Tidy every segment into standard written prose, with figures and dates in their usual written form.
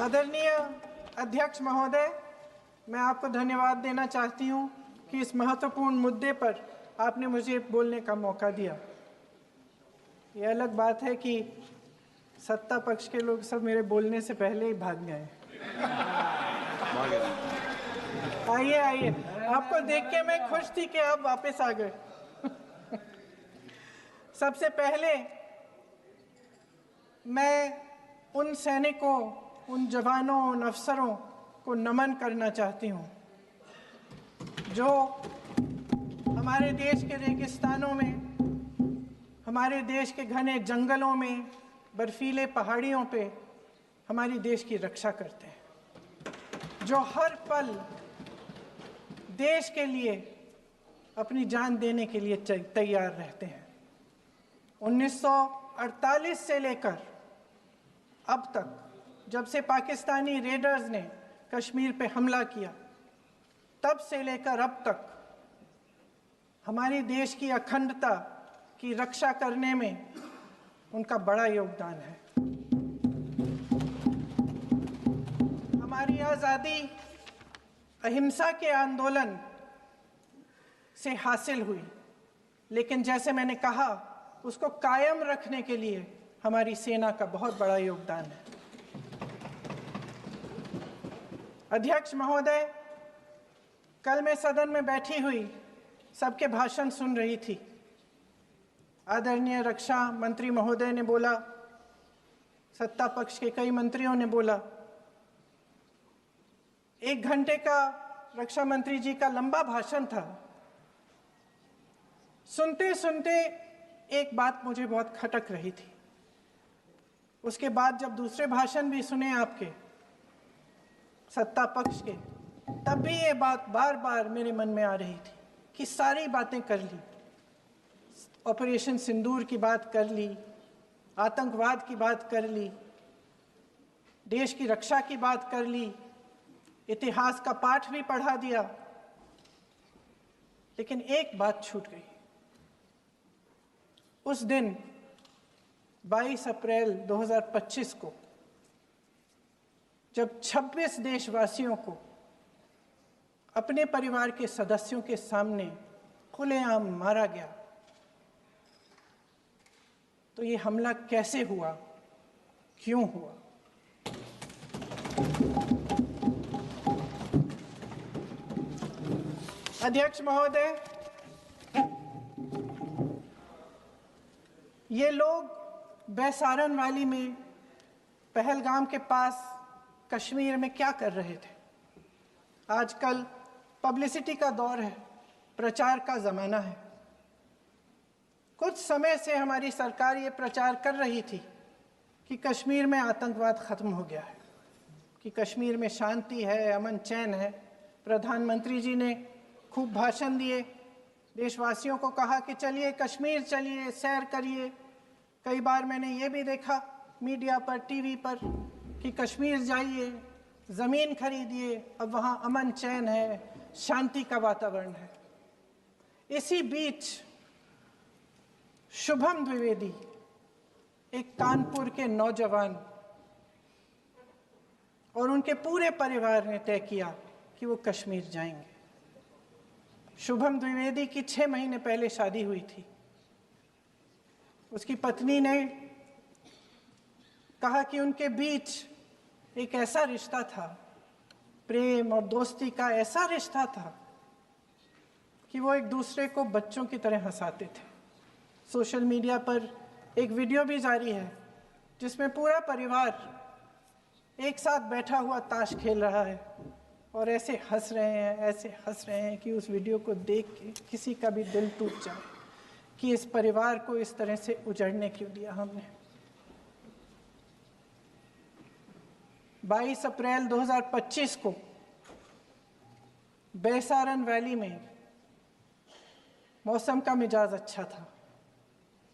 आदरणीय अध्यक्ष महोदय, मैं आपको धन्यवाद देना चाहती हूं कि इस महत्वपूर्ण मुद्दे पर आपने मुझे बोलने का मौका दिया। ये अलग बात है कि सत्ता पक्ष के लोग सब मेरे बोलने से पहले ही भाग गए। आइए आइए, आपको देख के मैं खुश थी कि आप वापस आ गए। सबसे पहले मैं उन सैनिकों, उन जवानों, उन अफसरों को नमन करना चाहती हूँ जो हमारे देश के रेगिस्तानों में, हमारे देश के घने जंगलों में, बर्फीले पहाड़ियों पे हमारी देश की रक्षा करते हैं, जो हर पल देश के लिए अपनी जान देने के लिए तैयार रहते हैं। 1948 से लेकर अब तक, जब से पाकिस्तानी रेडर्स ने कश्मीर पे हमला किया, तब से लेकर अब तक हमारी देश की अखंडता की रक्षा करने में उनका बड़ा योगदान है। हमारी आज़ादी अहिंसा के आंदोलन से हासिल हुई, लेकिन जैसे मैंने कहा, उसको कायम रखने के लिए हमारी सेना का बहुत बड़ा योगदान है। अध्यक्ष महोदय, कल मैं सदन में बैठी हुई सबके भाषण सुन रही थी। आदरणीय रक्षा मंत्री महोदय ने बोला, सत्ता पक्ष के कई मंत्रियों ने बोला। 1 घंटे का रक्षा मंत्री जी का लंबा भाषण था। सुनते सुनते एक बात मुझे बहुत खटक रही थी। उसके बाद जब दूसरे भाषण भी सुने आपके सत्ता पक्ष के, तब भी ये बात बार बार मेरे मन में आ रही थी कि सारी बातें कर ली, ऑपरेशन सिंदूर की बात कर ली, आतंकवाद की बात कर ली, देश की रक्षा की बात कर ली, इतिहास का पाठ भी पढ़ा दिया, लेकिन एक बात छूट गई। उस दिन 22 अप्रैल 2025 को जब 26 देशवासियों को अपने परिवार के सदस्यों के सामने खुलेआम मारा गया, तो ये हमला कैसे हुआ, क्यों हुआ? अध्यक्ष महोदय, ये लोग बैसारन वैली में, पहलगाम के पास कश्मीर में क्या कर रहे थे? आजकल पब्लिसिटी का दौर है, प्रचार का ज़माना है। कुछ समय से हमारी सरकार ये प्रचार कर रही थी कि कश्मीर में आतंकवाद ख़त्म हो गया है, कि कश्मीर में शांति है, अमन चैन है। प्रधानमंत्री जी ने खूब भाषण दिए, देशवासियों को कहा कि चलिए कश्मीर चलिए, सैर करिए। कई बार मैंने ये भी देखा मीडिया पर, टीवी पर, कि कश्मीर जाइए, ज़मीन खरीदिए, अब वहाँ अमन चैन है, शांति का वातावरण है। इसी बीच शुभम द्विवेदी, एक कानपुर के नौजवान, और उनके पूरे परिवार ने तय किया कि वो कश्मीर जाएंगे। शुभम द्विवेदी की 6 महीने पहले शादी हुई थी। उसकी पत्नी ने कहा कि उनके बीच एक ऐसा रिश्ता था, प्रेम और दोस्ती का ऐसा रिश्ता था कि वो एक दूसरे को बच्चों की तरह हंसाते थे। सोशल मीडिया पर एक वीडियो भी जारी है जिसमें पूरा परिवार एक साथ बैठा हुआ ताश खेल रहा है और ऐसे हंस रहे हैं कि उस वीडियो को देख के किसी का भी दिल टूट जाए कि इस परिवार को इस तरह से उजड़ने क्यों दिया हमने। 22 अप्रैल 2025 को बैसारन वैली में मौसम का मिजाज अच्छा था।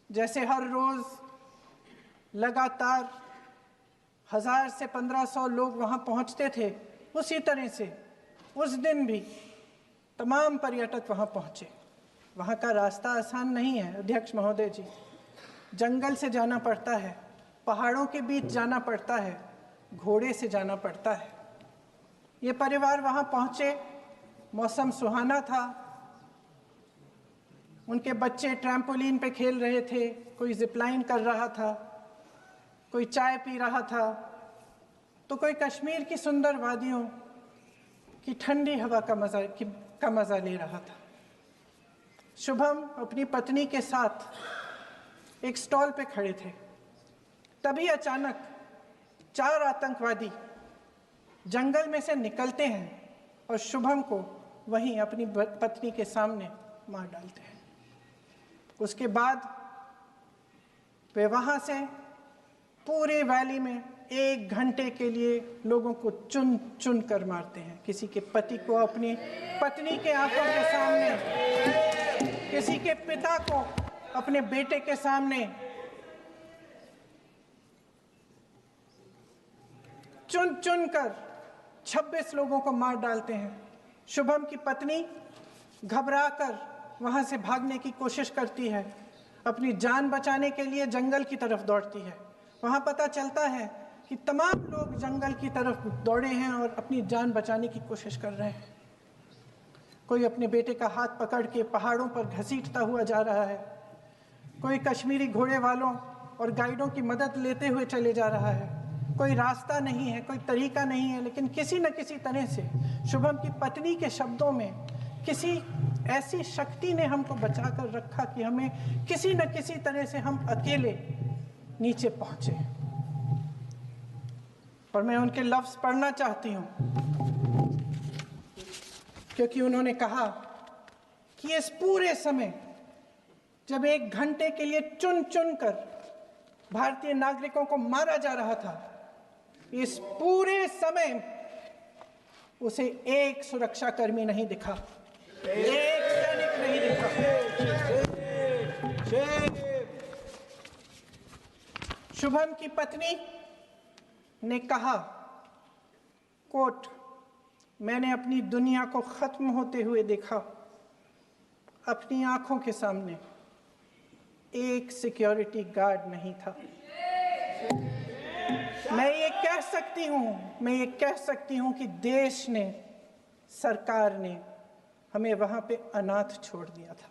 जैसे हर रोज़ लगातार 1000 से 1500 लोग वहाँ पहुँचते थे, उसी तरह से उस दिन भी तमाम पर्यटक वहाँ पहुँचे। वहाँ का रास्ता आसान नहीं है अध्यक्ष महोदय जी, जंगल से जाना पड़ता है, पहाड़ों के बीच जाना पड़ता है, घोड़े से जाना पड़ता है। ये परिवार वहाँ पहुँचे, मौसम सुहाना था, उनके बच्चे ट्रैम्पोलिन पे खेल रहे थे, कोई जिपलाइन कर रहा था, कोई चाय पी रहा था, तो कोई कश्मीर की सुंदर वादियों की ठंडी हवा का मज़ा ले रहा था। शुभम अपनी पत्नी के साथ एक स्टॉल पे खड़े थे। तभी अचानक 4 आतंकवादी जंगल में से निकलते हैं और शुभम को वहीं अपनी पत्नी के सामने मार डालते हैं। उसके बाद वे वहाँ से पूरे वैली में 1 घंटे के लिए लोगों को चुन चुन कर मारते हैं। किसी के पति को अपनी पत्नी के आंखों के सामने, किसी के पिता को अपने बेटे के सामने, चुन चुन कर 26 लोगों को मार डालते हैं। शुभम की पत्नी घबराकर वहां से भागने की कोशिश करती है, अपनी जान बचाने के लिए जंगल की तरफ दौड़ती है। वहां पता चलता है कि तमाम लोग जंगल की तरफ दौड़े हैं और अपनी जान बचाने की कोशिश कर रहे हैं। कोई अपने बेटे का हाथ पकड़ के पहाड़ों पर घसीटता हुआ जा रहा है, कोई कश्मीरी घोड़े वालों और गाइडों की मदद लेते हुए चले जा रहा है। कोई रास्ता नहीं है, कोई तरीका नहीं है, लेकिन किसी न किसी तरह से शुभम की पत्नी के शब्दों में किसी ऐसी शक्ति ने हमको बचा कर रखा कि हमें किसी न किसी तरह से हम अकेले नीचे पहुंचे। और मैं उनके लफ्ज पढ़ना चाहती हूं, क्योंकि उन्होंने कहा कि इस पूरे समय जब 1 घंटे के लिए चुन चुन कर भारतीय नागरिकों को मारा जा रहा था, इस पूरे समय उसे एक सुरक्षाकर्मी नहीं दिखा, एक सैनिक नहीं दिखा। शुभम की पत्नी ने कहा, कोट, मैंने अपनी दुनिया को खत्म होते हुए देखा। अपनी आंखों के सामने एक सिक्योरिटी गार्ड नहीं था। मैं ये कह सकती हूं कि देश ने, सरकार ने हमें वहां पे अनाथ छोड़ दिया था।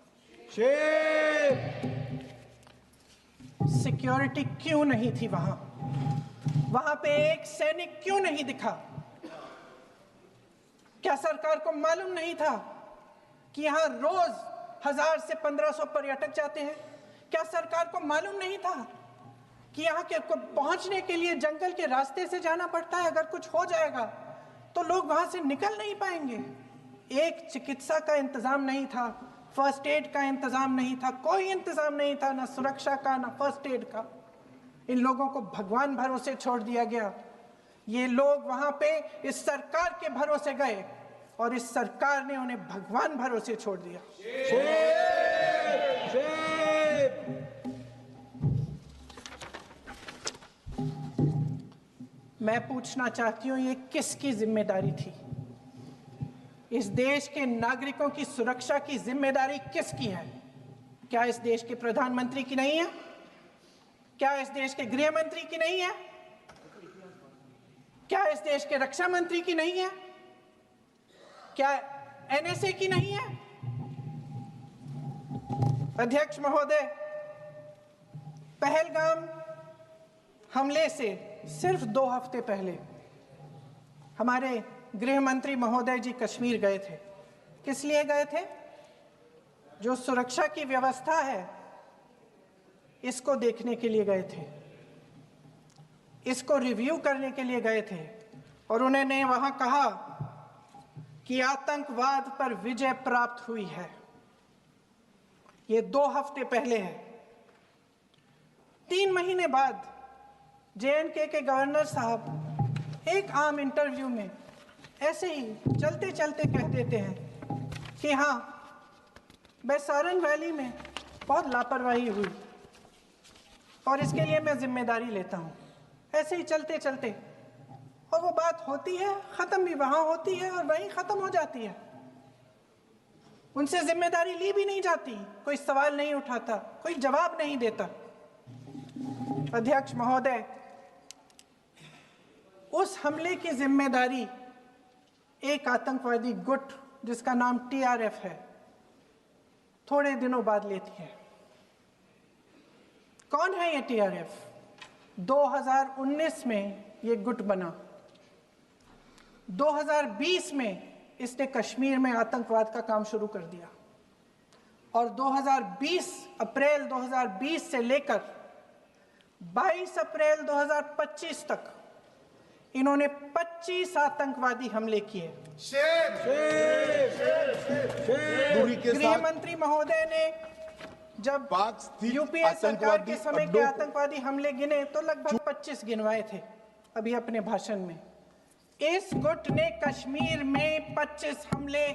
सिक्योरिटी क्यों नहीं थी वहां पे एक सैनिक क्यों नहीं दिखा? क्या सरकार को मालूम नहीं था कि यहां रोज 1000 से 1500 पर्यटक जाते हैं? क्या सरकार को मालूम नहीं था कि यहाँ के पहुंचने के लिए जंगल के रास्ते से जाना पड़ता है? अगर कुछ हो जाएगा तो लोग वहां से निकल नहीं पाएंगे। एक चिकित्सा का इंतजाम नहीं था, फर्स्ट एड का इंतजाम नहीं था, कोई इंतजाम नहीं था, ना सुरक्षा का ना फर्स्ट एड का। इन लोगों को भगवान भरोसे छोड़ दिया गया। ये लोग वहां पे इस सरकार के भरोसे गए और इस सरकार ने उन्हें भगवान भरोसे छोड़ दिया। मैं पूछना चाहती हूं, ये किसकी जिम्मेदारी थी? इस देश के नागरिकों की सुरक्षा की जिम्मेदारी किसकी है? क्या इस देश के प्रधानमंत्री की नहीं है? क्या इस देश के गृह मंत्री की नहीं है? क्या इस देश के रक्षा मंत्री की नहीं है? क्या एनएसए की नहीं है? अध्यक्ष महोदय, पहलगाम हमले से सिर्फ 2 हफ्ते पहले हमारे गृह मंत्री महोदय जी कश्मीर गए थे। किस लिए गए थे? जो सुरक्षा की व्यवस्था है इसको देखने के लिए गए थे, इसको रिव्यू करने के लिए गए थे। और उन्होंने वहां कहा कि आतंकवाद पर विजय प्राप्त हुई है। ये 2 हफ्ते पहले है। 3 महीने बाद जेएनके के गवर्नर साहब एक आम इंटरव्यू में ऐसे ही चलते चलते कह देते हैं कि हाँ, बैसारन वैली में बहुत लापरवाही हुई और इसके लिए मैं जिम्मेदारी लेता हूँ। ऐसे ही चलते चलते, और वो बात होती है, ख़त्म भी वहाँ होती है और वहीं ख़त्म हो जाती है। उनसे जिम्मेदारी ली भी नहीं जाती, कोई सवाल नहीं उठाता, कोई जवाब नहीं देता। अध्यक्ष महोदय, उस हमले की जिम्मेदारी एक आतंकवादी गुट जिसका नाम TRF है थोड़े दिनों बाद लेती है। कौन है ये TRF? 2019 में ये गुट बना। 2020 में इसने कश्मीर में आतंकवाद का काम शुरू कर दिया और 2020 अप्रैल 2020 से लेकर 22 अप्रैल 2025 तक इन्होंने 25 आतंकवादी हमले किए। गृह मंत्री महोदय ने जब यूपीए सरकार के समय के आतंकवादी हमले गिने तो लगभग 25 गिनवाए थे अभी अपने भाषण में। इस गुट ने कश्मीर में 25 हमले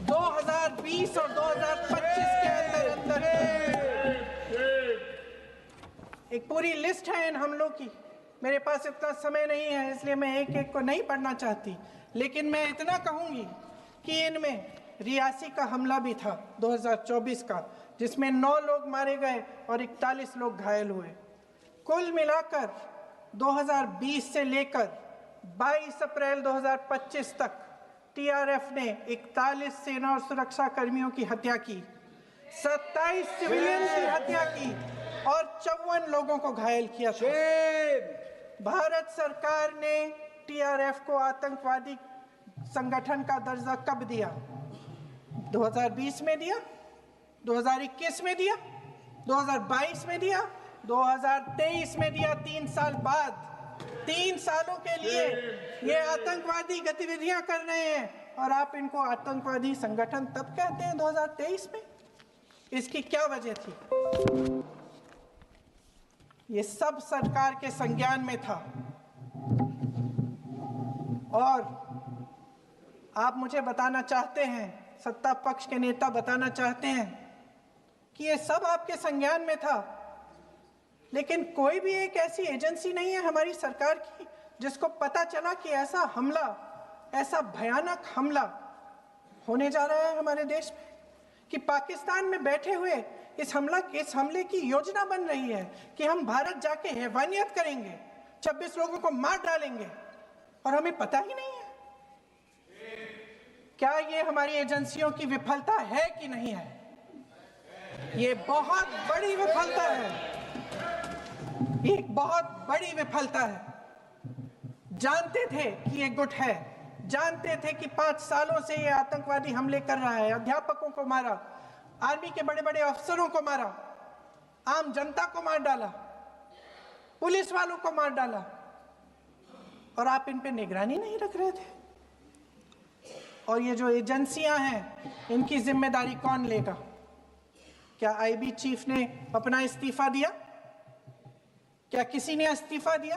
2020 और 2025 के अंदर एक पूरी लिस्ट है इन हमलों की। मेरे पास इतना समय नहीं है इसलिए मैं एक एक को नहीं पढ़ना चाहती, लेकिन मैं इतना कहूंगी कि इनमें रियासी का हमला भी था 2024 का, जिसमें 9 लोग मारे गए और 41 लोग घायल हुए। कुल मिलाकर 2020 से लेकर 22 अप्रैल 2025 तक TRF ने 41 सेना और सुरक्षा कर्मियों की हत्या की, 27 सिविलियन की हत्या की और 54 लोगों को घायल किया था। भारत सरकार ने TRF को आतंकवादी संगठन का दर्जा कब दिया? 2020 में दिया, 2021 में दिया, 2022 में दिया, 2023 में दिया। 3 साल बाद 3 सालों के लिए ये आतंकवादी गतिविधियां कर रहे हैं और आप इनको आतंकवादी संगठन तब कहते हैं 2023 में। इसकी क्या वजह थी? ये सब सरकार के संज्ञान में था और आप मुझे बताना चाहते हैं, सत्ता पक्ष के नेता बताना चाहते हैं कि ये सब आपके संज्ञान में था, लेकिन कोई भी एक ऐसी एजेंसी नहीं है हमारी सरकार की जिसको पता चला कि ऐसा हमला, ऐसा भयानक हमला होने जा रहा है हमारे देश में, कि पाकिस्तान में बैठे हुए इस हमले की योजना बन रही है कि हम भारत जाके हैवानियत करेंगे, 26 लोगों को मार डालेंगे और हमें पता ही नहीं है। क्या ये हमारी एजेंसियों की विफलता है कि नहीं है? ये बहुत बड़ी विफलता है, एक बहुत बड़ी विफलता है। जानते थे कि ये गुट है, जानते थे कि 5 सालों से ये आतंकवादी हमले कर रहा है, अध्यापकों को मारा, आर्मी के बड़े बड़े अफसरों को मारा, आम जनता को मार डाला, पुलिस वालों को मार डाला, और आप इन पे निगरानी नहीं रख रहे थे। और ये जो एजेंसियां हैं इनकी जिम्मेदारी कौन लेगा? क्या IB चीफ ने अपना इस्तीफा दिया? क्या किसी ने इस्तीफा दिया?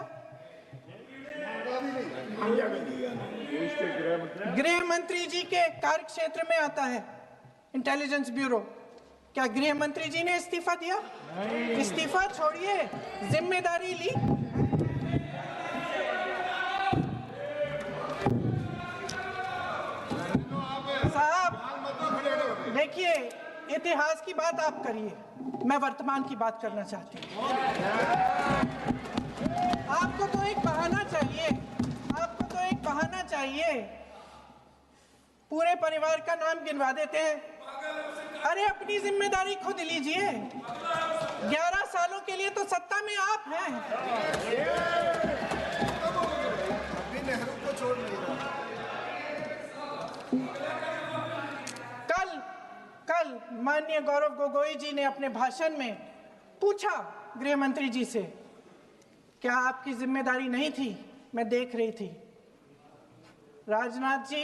गृह मंत्री जी के कार्य क्षेत्र में आता है इंटेलिजेंस ब्यूरो। क्या गृह मंत्री जी ने इस्तीफा दिया? इस्तीफा छोड़िए, जिम्मेदारी ली। साहब देखिए, इतिहास की बात आप करिए, मैं वर्तमान की बात करना चाहती हूँ। आपको तो एक बहाना चाहिए, आपको तो एक बहाना चाहिए। पूरे परिवार का नाम गिनवा देते हैं। अरे अपनी जिम्मेदारी खुद लीजिए। 11 सालों के लिए तो सत्ता में आप हैं। अभी नेहरू को छोड़ नहीं रहा। कल माननीय गौरव गोगोई जी ने अपने भाषण में पूछा गृह मंत्री जी से, क्या आपकी जिम्मेदारी नहीं थी? मैं देख रही थी। राजनाथ जी,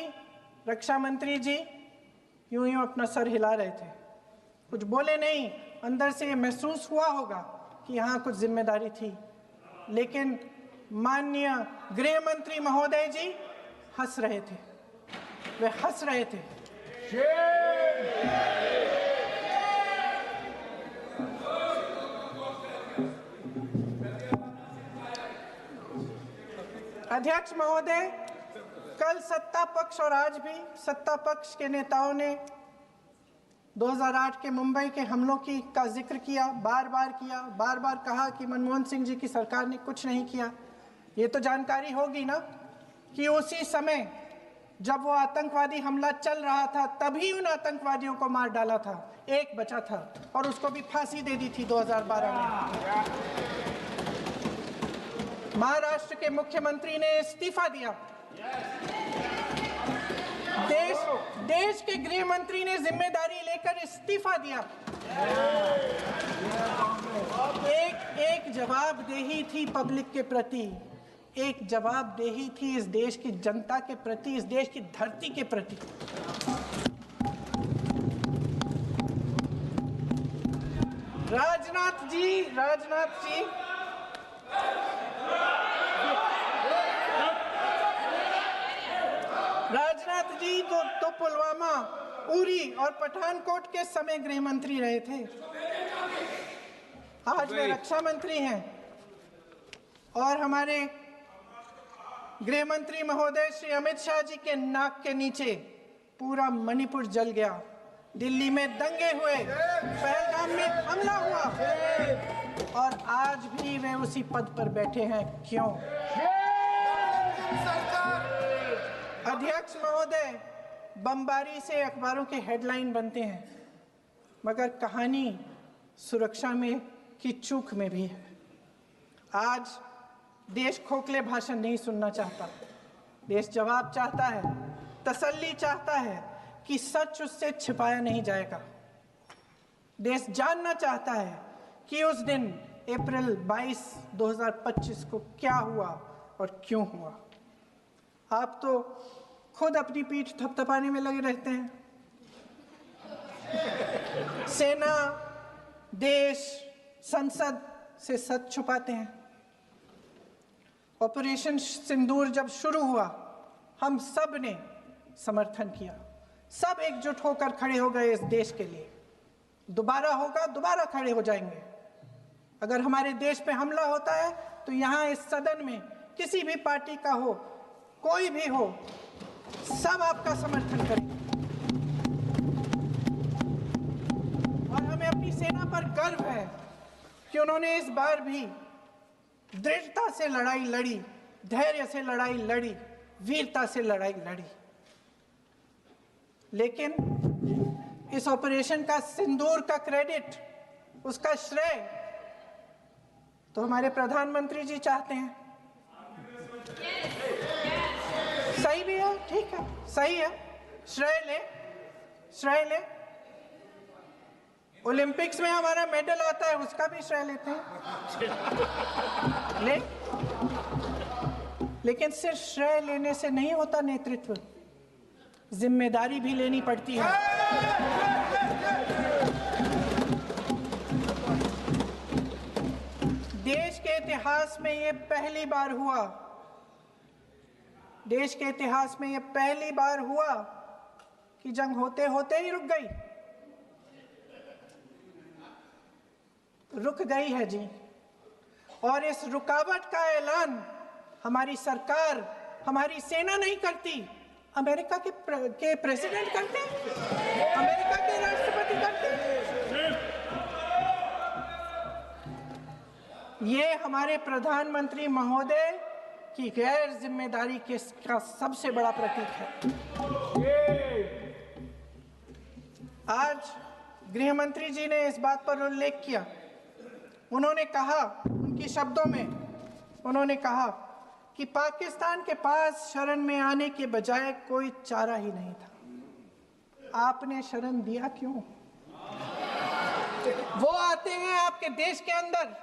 रक्षा मंत्री जी यूं अपना सर हिला रहे थे, कुछ बोले नहीं। अंदर से ये महसूस हुआ होगा कि यहाँ कुछ जिम्मेदारी थी, लेकिन माननीय गृह मंत्री महोदय जी हंस रहे थे, वे हंस रहे थे। अध्यक्ष महोदय, कल सत्ता पक्ष और आज भी सत्ता पक्ष के नेताओं ने 2008 के मुंबई के हमलों का जिक्र किया, बार बार कहा कि मनमोहन सिंह जी की सरकार ने कुछ नहीं किया। ये तो जानकारी होगी ना कि उसी समय जब वो आतंकवादी हमला चल रहा था तभी उन आतंकवादियों को मार डाला था, एक बचा था और उसको भी फांसी दे दी थी 2012 में। महाराष्ट्र के मुख्यमंत्री ने इस्तीफा दिया, देश के गृह मंत्री ने जिम्मेदारी लेकर इस्तीफा दिया। एक जवाबदेही थी पब्लिक के प्रति, एक जवाबदेही थी इस देश की जनता के प्रति, इस देश की धरती के प्रति। राजनाथ जी तो पुलवामा, उरी और पठानकोट के समय गृह मंत्री रहे थे। आज वे रक्षा मंत्री हैं और हमारे गृह मंत्री महोदय श्री अमित शाह जी के नाक के नीचे पूरा मणिपुर जल गया, दिल्ली में दंगे हुए, पहलगाम में हमला हुआ और आज भी वे उसी पद पर बैठे हैं। क्यों? अध्यक्ष महोदय, बमबारी से अखबारों के हेडलाइन बनते हैं, मगर कहानी सुरक्षा में की चूक में भी है। आज देश खोखले भाषण नहीं सुनना चाहता, देश जवाब चाहता है, तसल्ली चाहता है कि सच उससे छिपाया नहीं जाएगा। देश जानना चाहता है कि उस दिन अप्रैल 22, 2025 को क्या हुआ और क्यों हुआ। आप तो खुद अपनी पीठ थपथपाने में लगे रहते हैं। सेना, देश, संसद से सच छुपाते हैं। ऑपरेशन सिंदूर जब शुरू हुआ, हम सब ने समर्थन किया, सब एकजुट होकर खड़े हो गए इस देश के लिए। दोबारा होगा, दोबारा खड़े हो जाएंगे। अगर हमारे देश पे हमला होता है तो यहाँ इस सदन में किसी भी पार्टी का हो, कोई भी हो, सब आपका समर्थन करेंगे। और हमें अपनी सेना पर गर्व है कि उन्होंने इस बार भी दृढ़ता से लड़ाई लड़ी, धैर्य से लड़ाई लड़ी, वीरता से लड़ाई लड़ी। लेकिन इस ऑपरेशन का सिंदूर का क्रेडिट, उसका श्रेय तो हमारे प्रधानमंत्री जी चाहते हैं। सही भी है, ठीक है, सही है, श्रेय ले। ओलंपिक्स में हमारा मेडल आता है, उसका भी श्रेय लेते हैं, लेकिन सिर्फ श्रेय लेने से नहीं होता नेतृत्व, जिम्मेदारी भी लेनी पड़ती है। देश के इतिहास में ये पहली बार हुआ, देश के इतिहास में ये पहली बार हुआ कि जंग होते होते ही रुक गई है जी। और इस रुकावट का ऐलान हमारी सरकार, हमारी सेना नहीं करती, अमेरिका के प्रेसिडेंट करते हैं, अमेरिका के राष्ट्रपति करते हैं। ये हमारे प्रधानमंत्री महोदय की गैर जिम्मेदारी का सबसे बड़ा प्रतीक है। आज गृह मंत्री जी ने इस बात पर उल्लेख किया। उन्होंने कहा, उनके शब्दों में उन्होंने कहा कि पाकिस्तान के पास शरण में आने के बजाय कोई चारा ही नहीं था। आपने शरण दिया क्यों? वो आते हैं आपके देश के अंदर,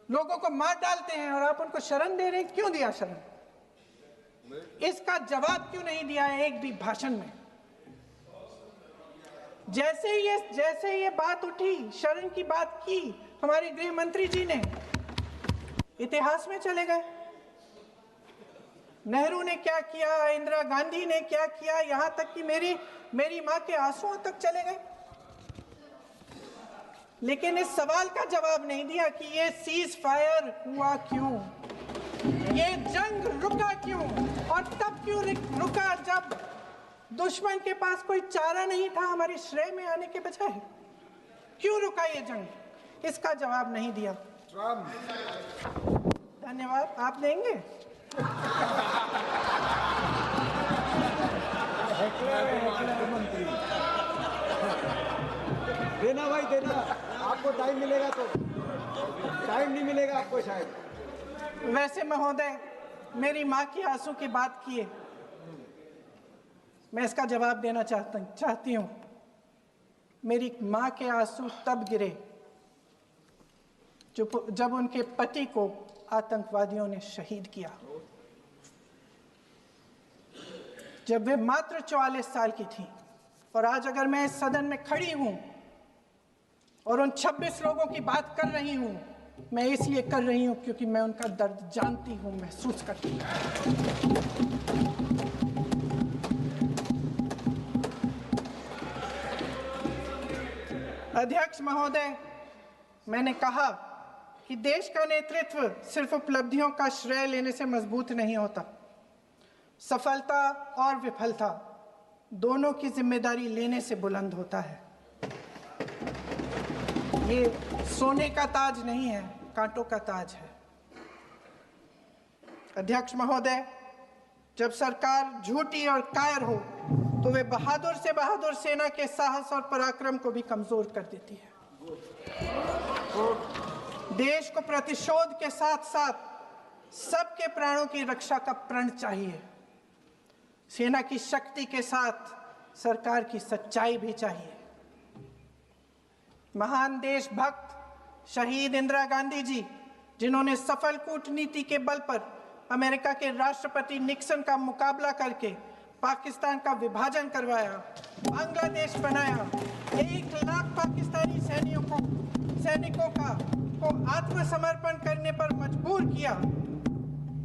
लोगों को मार डालते हैं और आप उनको शरण दे रहे हैं। क्यों दिया शरण? इसका जवाब क्यों नहीं दिया है एक भी भाषण में? जैसे ये बात उठी, शरण की बात की, हमारे गृह मंत्री जी ने इतिहास में चले गए। नेहरू ने क्या किया, इंदिरा गांधी ने क्या किया, यहां तक कि मेरी मां के आंसुओं तक चले गए। लेकिन इस सवाल का जवाब नहीं दिया कि ये सीज फायर हुआ क्यों, ये जंग रुका क्यों, और तब क्यों रुका जब दुश्मन के पास कोई चारा नहीं था हमारे श्रेय में आने के बजाय। क्यों रुका ये जंग? इसका जवाब नहीं दिया। धन्यवाद। आप देंगे? मंत्री देना भाई देना, आपको टाइम मिलेगा तो। टाइम नहीं मिलेगा आपको शायद। वैसे महोदय, मेरी माँ की आंसू की बात किए, मैं इसका जवाब देना चाहती हूँ। मेरी माँ के आंसू तब गिरे जब उनके पति को आतंकवादियों ने शहीद किया, जब वे मात्र 44 साल की थी। और आज अगर मैं इस सदन में खड़ी हूं और उन 26 लोगों की बात कर रही हूं, मैं इसलिए कर रही हूं क्योंकि मैं उनका दर्द जानती हूं, महसूस करती हूं। अध्यक्ष महोदय, मैंने कहा कि देश का नेतृत्व सिर्फ उपलब्धियों का श्रेय लेने से मजबूत नहीं होता। सफलता और विफलता दोनों की जिम्मेदारी लेने से बुलंद होता है। ये सोने का ताज नहीं है, कांटों का ताज है। अध्यक्ष महोदय, जब सरकार झूठी और कायर हो तो वे बहादुर से बहादुर सेना के साहस और पराक्रम को भी कमजोर कर देती है। देश को प्रतिशोध के साथ साथ सबके प्राणों की रक्षा का प्रण चाहिए। सेना की शक्ति के साथ सरकार की सच्चाई भी चाहिए। महान देशभक्त शहीद इंदिरा गांधी जी, जिन्होंने सफल कूटनीति के बल पर अमेरिका के राष्ट्रपति निक्सन का मुकाबला करके पाकिस्तान का विभाजन करवाया, बांग्लादेश बनाया, 1 लाख पाकिस्तानी सैनिकों को आत्मसमर्पण करने पर मजबूर किया,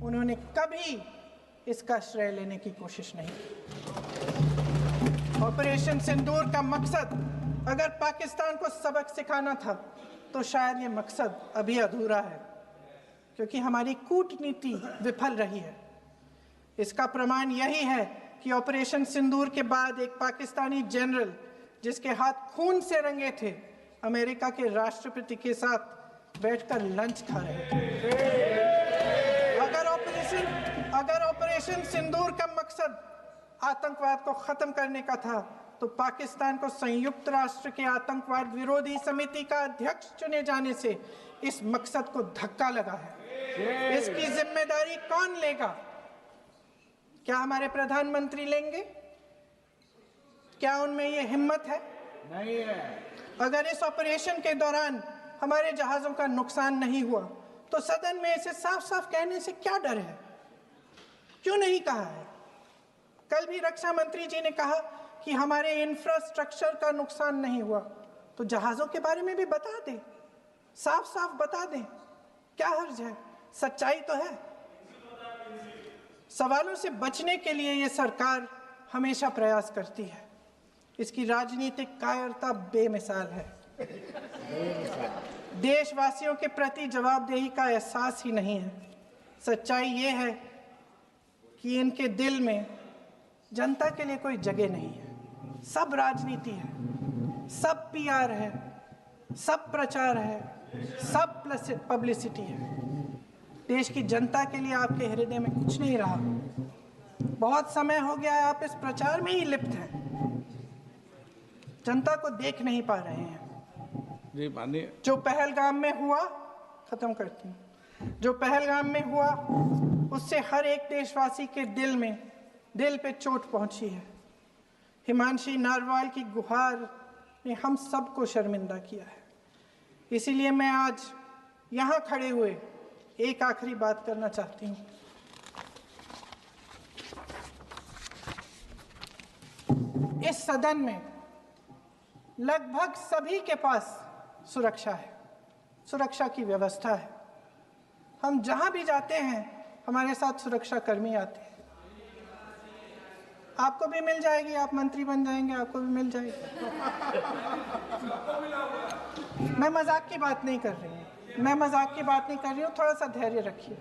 उन्होंने कभी इसका श्रेय लेने की कोशिश नहीं की। ऑपरेशन सिंदूर का मकसद अगर पाकिस्तान को सबक सिखाना था तो शायद ये मकसद अभी अधूरा है, क्योंकि हमारी कूटनीति विफल रही है। इसका प्रमाण यही है कि ऑपरेशन सिंदूर के बाद एक पाकिस्तानी जनरल, जिसके हाथ खून से रंगे थे, अमेरिका के राष्ट्रपति के साथ बैठकर लंच खा रहे थे। अगर ऑपरेशन सिंदूर का मकसद आतंकवाद को खत्म करने का था तो पाकिस्तान को संयुक्त राष्ट्र के आतंकवाद विरोधी समिति का अध्यक्ष चुने जाने से इस मकसद को धक्का लगा है। इसकी जिम्मेदारी कौन लेगा? क्या हमारे प्रधानमंत्री लेंगे? क्या उनमें ये हिम्मत है? नहीं है। अगर इस ऑपरेशन के दौरान हमारे जहाजों का नुकसान नहीं हुआ तो सदन में इसे साफ साफ कहने से क्या डर है? क्यों नहीं कहा है? कल भी रक्षा मंत्री जी ने कहा कि हमारे इंफ्रास्ट्रक्चर का नुकसान नहीं हुआ, तो जहाजों के बारे में भी बता दें, साफ साफ बता दें, क्या हर्ज है? सच्चाई तो है। सवालों से बचने के लिए ये सरकार हमेशा प्रयास करती है। इसकी राजनीतिक कायरता बेमिसाल है। देशवासियों के प्रति जवाबदेही का एहसास ही नहीं है। सच्चाई ये है कि इनके दिल में जनता के लिए कोई जगह नहीं है। सब राजनीति है, सब पीआर है, सब प्रचार है, सब पब्लिसिटी है। देश की जनता के लिए आपके हृदय में कुछ नहीं रहा। बहुत समय हो गया है आप इस प्रचार में ही लिप्त हैं, जनता को देख नहीं पा रहे हैं। जी मानिए। जो पहलगाम में हुआ, खत्म करती हूँ, जो पहलगाम में हुआ उससे हर एक देशवासी के दिल पे चोट पहुंची है। हिमांशी नारवाल की गुहार ने हम सबको शर्मिंदा किया है। इसीलिए मैं आज यहाँ खड़े हुए एक आखिरी बात करना चाहती हूँ। इस सदन में लगभग सभी के पास सुरक्षा है, सुरक्षा की व्यवस्था है। हम जहां भी जाते हैं हमारे साथ सुरक्षा कर्मी आते हैं। आपको भी मिल जाएगी, आप मंत्री बन जाएंगे, आपको भी मिल जाएगी। मैं मजाक की बात नहीं कर रही हूँ, थोड़ा सा धैर्य रखिए।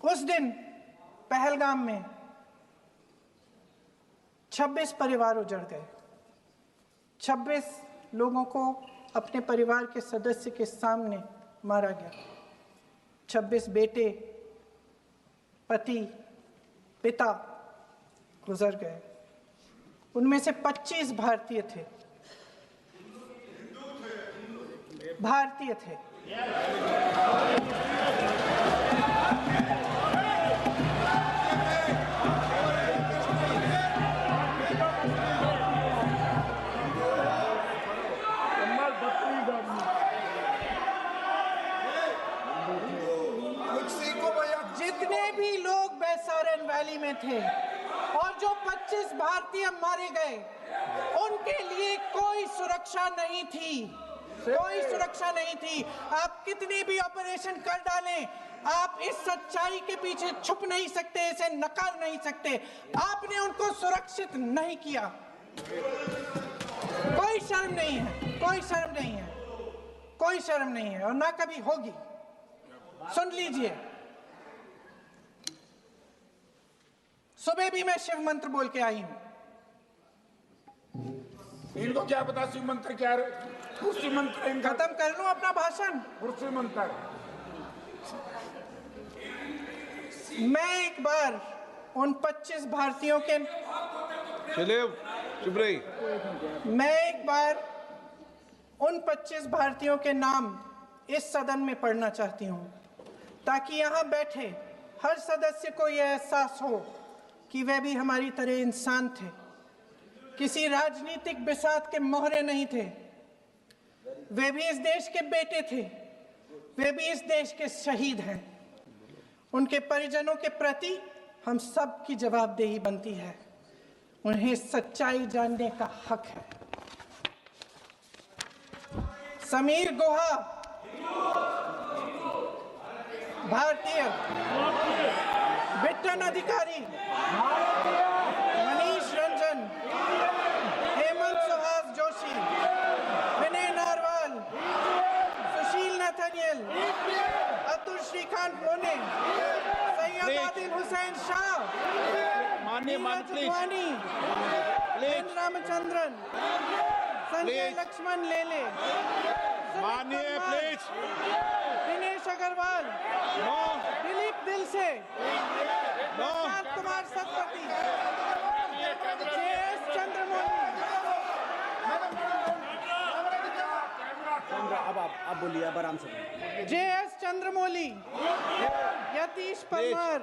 उस दिन पहलगाम में 26 परिवार उजड़ गए। 26 लोगों को अपने परिवार के सदस्य के सामने मारा गया। 26 बेटे, पति, पिता गुजर गए। उनमें से 25 भारतीय थे। भारतीय थे। जितने भी लोग बैसारन वैली में थे और जो 25 भारतीय मारे गए, उनके लिए कोई सुरक्षा नहीं थी। कोई सुरक्षा नहीं थी। आप कितने भी ऑपरेशन कर डालें, आप इस सच्चाई के पीछे छुप नहीं सकते, इसे नकार नहीं सकते। आपने उनको सुरक्षित नहीं किया। कोई शर्म नहीं है, कोई शर्म नहीं है, कोई शर्म नहीं है और ना कभी होगी। सुन लीजिए, सुबह भी मैं शिव मंत्र बोल के आई हूं। इनको क्या पता शिव मंत्र क्या है? शिव मंत्र इनका खत्म कर लूं अपना भाषण। शिव मंत्र मैं एक बार उन 25 भारतीयों के मैं एक बार उन 25 भारतीयों के नाम इस सदन में पढ़ना चाहती हूं, ताकि यहां बैठे हर सदस्य को यह एहसास हो कि वे भी हमारी तरह इंसान थे। किसी राजनीतिक बिसात के मोहरे नहीं थे। वे भी इस देश के बेटे थे। वे भी इस देश के शहीद हैं। उनके परिजनों के प्रति हम सब की जवाबदेही बनती है। उन्हें सच्चाई जानने का हक है। समीर गुहा भारतीय, बिट्टन अधिकारी, मनीष रंजन, हेमंत सुहास जोशी, विनय नारवाल, सुशील नथनियल, अतुल श्रीकांत मोने, सैयद आदिल हुसैन शाह, नीरज अडवाणी, एन रामचंद्रन, संजय लक्ष्मण लेले, दिनेश अग्रवाल, दिलीप दिल से, प्रशांत कुमार सतपति, JS चंद्रमौली। अब आप बोलिए, अब आराम से। JS चंद्रमौली, यतीश परमार,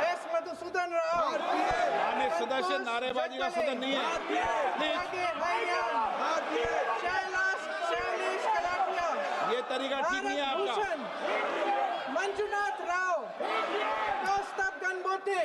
S मधुसूदन राव, सदस्य नारेबाजी का सदन नहीं है। शैलेश कलाटिया, ये तरीका ठीक नहीं है आपका। मंजुनाथ राव, कौस्तभ गणबोते,